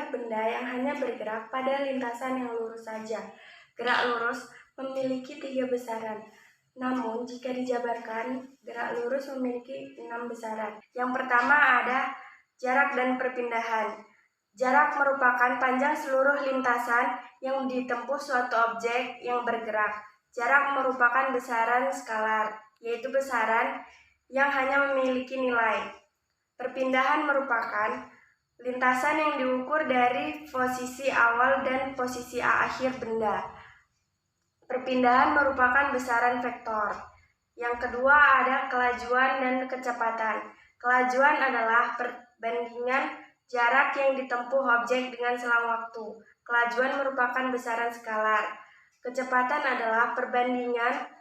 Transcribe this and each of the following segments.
adalah benda yang hanya bergerak pada lintasan yang lurus saja. Gerak lurus memiliki 3 besaran. Namun, jika dijabarkan, gerak lurus memiliki 6 besaran. Yang pertama ada jarak dan perpindahan. Jarak merupakan panjang seluruh lintasan yang ditempuh suatu objek yang bergerak. Jarak merupakan besaran skalar, yaitu besaran yang hanya memiliki nilai. Perpindahan merupakan lintasan yang diukur dari posisi awal dan posisi akhir benda. Perpindahan merupakan besaran vektor. Yang kedua ada kelajuan dan kecepatan. Kelajuan adalah perbandingan jarak yang ditempuh objek dengan selang waktu. Kelajuan merupakan besaran skalar. Kecepatan adalah perbandingan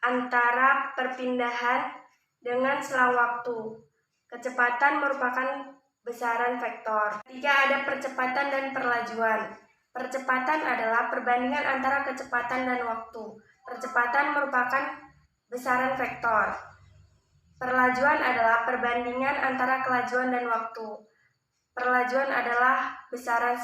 antara perpindahan dengan selang waktu. Kecepatan merupakan besaran vektor. Ketiga ada percepatan dan perlajuan. Percepatan adalah perbandingan antara kecepatan dan waktu. Percepatan merupakan besaran vektor. Perlajuan adalah perbandingan antara kelajuan dan waktu. Perlajuan adalah besaran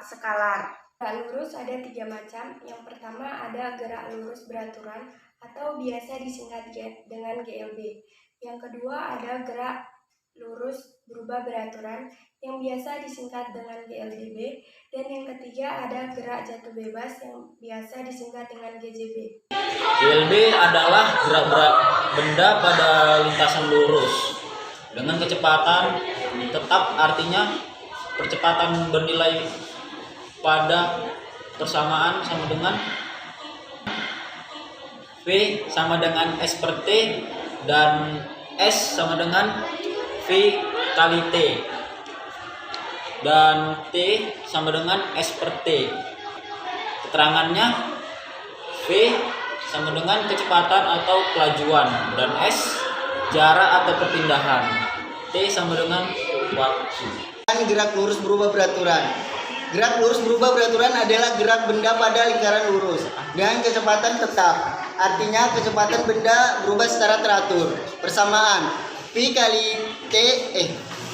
skalar. Gerak lurus ada 3 macam. Yang pertama ada gerak lurus beraturan atau biasa disingkat dengan GLB. Yang kedua ada gerak lurus berubah beraturan yang biasa disingkat dengan GLDB, dan yang ketiga ada gerak jatuh bebas yang biasa disingkat dengan GJB. GLB adalah gerak benda pada lintasan lurus dengan kecepatan tetap, artinya percepatan bernilai pada persamaan sama dengan V sama dengan S per T dan S sama dengan V kali T dan T sama dengan S per T. Keterangannya V sama dengan kecepatan atau kelajuan dan S jarak atau perpindahan. T sama dengan waktu. Gerak lurus berubah beraturan. Gerak lurus berubah beraturan adalah gerak benda pada lingkaran lurus dengan kecepatan tetap. Artinya kecepatan benda berubah secara teratur. Persamaan V kali T,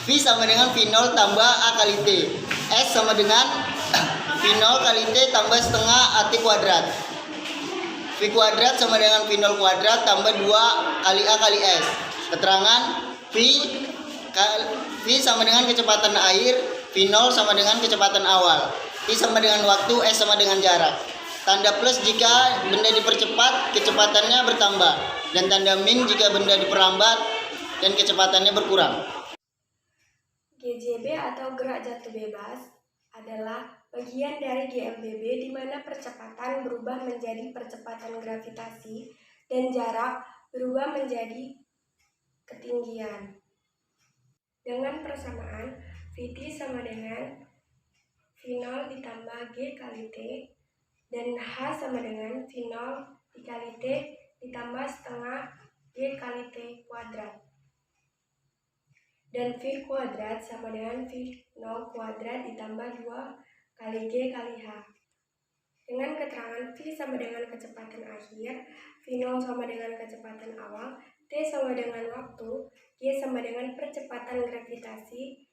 V sama dengan V0 tambah A kali T. S sama dengan V0 kali T tambah setengah AT kuadrat. V kuadrat sama dengan V0 kuadrat tambah 2 kali A kali S. Keterangan V sama dengan kecepatan air, V0 sama dengan kecepatan awal, T sama dengan waktu, S sama dengan jarak. Tanda plus jika benda dipercepat, kecepatannya bertambah, dan tanda min jika benda diperlambat dan kecepatannya berkurang. GJB atau gerak jatuh bebas adalah bagian dari GLDB di mana percepatan berubah menjadi percepatan gravitasi dan jarak berubah menjadi ketinggian. Dengan persamaan, Vt sama dengan V0 ditambah G kali T dan H sama dengan V0 dikali T ditambah setengah G kali T kuadrat. Dan V kuadrat sama dengan V0 kuadrat ditambah 2 kali G kali H. Dengan keterangan V sama dengan kecepatan akhir, V0 sama dengan kecepatan awal, T sama dengan waktu, G sama dengan percepatan gravitasi,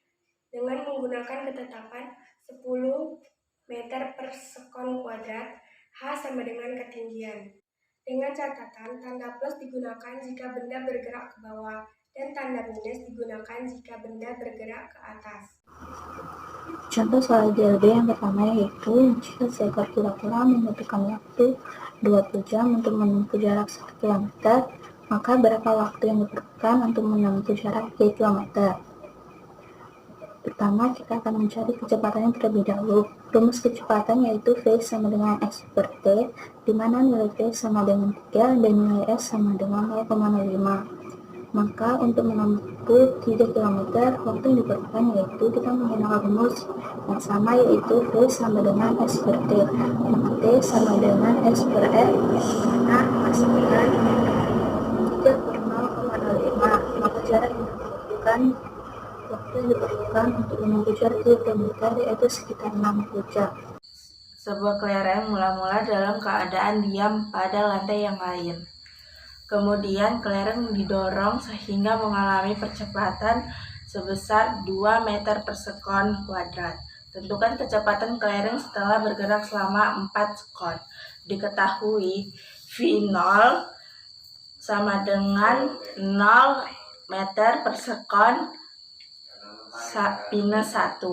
dengan menggunakan ketetapan 10 meter per sekon kuadrat, H sama dengan ketinggian. Dengan catatan, tanda plus digunakan jika benda bergerak ke bawah, dan tanda minus digunakan jika benda bergerak ke atas. Contoh soal GLB yang pertama yaitu jika seekor kura-kura membutuhkan waktu 20 jam untuk menempuh jarak 1 km, maka berapa waktu yang diperlukan untuk menempuh jarak 3 km? Pertama, kita akan mencari kecepatannya terlebih dahulu. Rumus kecepatan yaitu V sama dengan S per T, di mana nilai V sama dengan 3 dan nilai S sama dengan 0,05. Maka untuk menempuh 3 km, waktu yang diperlukan yaitu kita menggunakan rumus yang sama yaitu V sama dengan S per T, T sama dengan S per F, karena hasilkan 3 per 0,05. Maka jarak yang diperlukan, waktu yang diperlukan untuk menempuh jarak 3 km yaitu sekitar 60 jam. Sebuah kelereng mula-mula dalam keadaan diam pada lantai yang lain. Kemudian kelereng didorong sehingga mengalami percepatan sebesar 2 meter per sekon kuadrat. Tentukan kecepatan kelereng setelah bergerak selama 4 sekon. Diketahui V0 sama dengan 0 meter per sekon minus 1.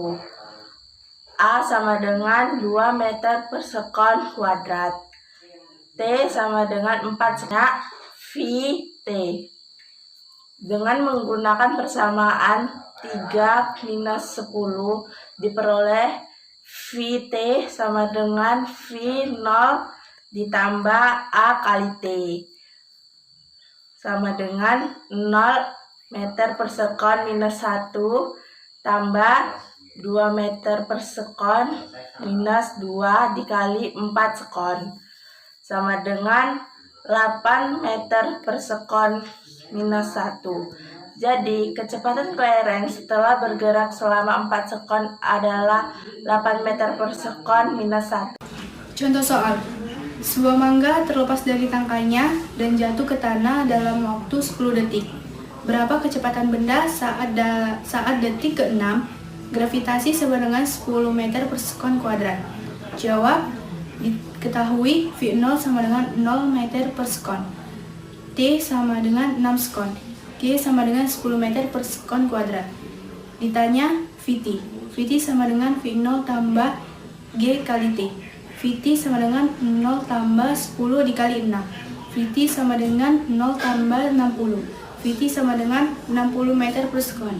A sama dengan 2 meter per sekon kuadrat. T sama dengan 4 sekon VT. Dengan menggunakan persamaan 3 minus 10 diperoleh VT sama dengan V0 ditambah A kali T sama dengan 0 meter per sekon minus 1 tambah 2 meter per sekon minus 2 dikali 4 sekon sama dengan 8 meter per sekon minus 1. Jadi, kecepatan kelereng setelah bergerak selama 4 sekon adalah 8 meter per sekon minus 1. Contoh soal. Sebuah mangga terlepas dari tangkainya dan jatuh ke tanah dalam waktu 10 detik. Berapa kecepatan benda saat detik ke-6? Gravitasi sama dengan 10 meter per sekon kuadrat. Jawab, diketahui V0 sama dengan 0 meter per sekon. T sama dengan 6 sekon. G sama dengan 10 meter per sekon kuadrat. Ditanya VT. VT sama dengan V0 tambah G kali T. VT sama dengan 0 tambah 10 dikali 6. VT sama dengan 0 tambah 60. VT sama dengan 60 meter per sekon.